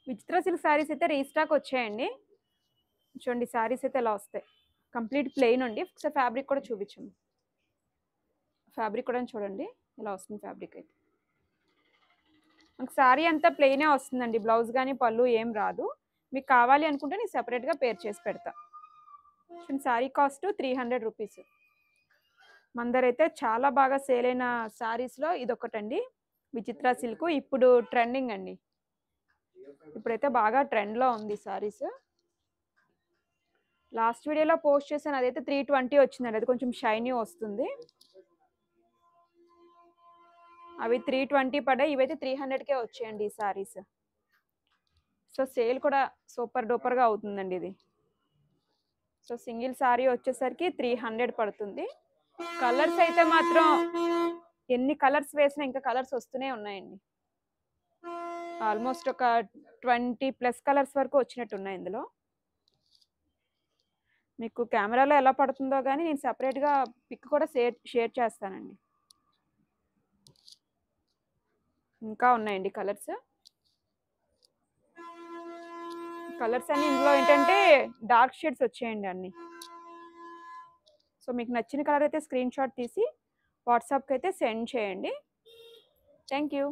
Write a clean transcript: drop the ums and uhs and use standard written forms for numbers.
విచిత్ర సిల్క్ శారీస్ అయితే రీస్టాక్ వచ్చాయండి. చూడండి శారీస్ అయితే ఇలా వస్తాయి. కంప్లీట్ ప్లెయిన్ అండి. ఒకసారి ఫ్యాబ్రిక్ కూడా చూపించండి. ఫ్యాబ్రిక్ కూడా చూడండి ఇలా వస్తుంది ఫ్యాబ్రిక్ అయితే. మనకు శారీ అంతా ప్లెయినే వస్తుందండి. బ్లౌజ్ కానీ పళ్ళు ఏం రాదు. మీకు కావాలి అనుకుంటే నేను సెపరేట్గా పేర్ చేసి పెడతా. చూడండి శారీ కాస్ట్ 300 రూపీస్. మన దగ్గర అయితే చాలా బాగా సేల్ అయిన శారీస్లో ఇదొకటండి. విచిత్ర సిల్క్ ఇప్పుడు ట్రెండింగ్ అండి. ఇప్పుడైతే బాగా ట్రెండ్లో ఉంది శారీస్. లాస్ట్ వీడియోలో పోస్ట్ చేశాను, అదైతే 320 వచ్చిందండి. అది కొంచెం షైనీ వస్తుంది. అవి 320 పడ్డాయి. ఇవైతే 300కే వచ్చాయండి ఈ శారీస్. సో సేల్ కూడా సూపర్ డూపర్గా అవుతుందండి ఇది. సో సింగిల్ శారీ వచ్చేసరికి 300 పడుతుంది. కలర్స్ అయితే మాత్రం ఎన్ని కలర్స్ వేసినా ఇంకా కలర్స్ వస్తూనే ఉన్నాయండి. ఆల్మోస్ట్ ఒక 20+ కలర్స్ వరకు వచ్చినట్టు ఉన్నాయి ఇందులో. మీకు కెమెరాలో ఎలా పడుతుందో కానీ నేను సపరేట్గా పిక్ కూడా షేర్ చేస్తానండి. ఇంకా ఉన్నాయండి కలర్స్. కలర్స్ అన్ని ఇందులో ఏంటంటే డార్క్ షేడ్స్ వచ్చాయండి అన్ని. సో మీకు నచ్చిన కలర్ అయితే స్క్రీన్ షాట్ తీసి వాట్సాప్కి అయితే సెండ్ చేయండి. Thank you.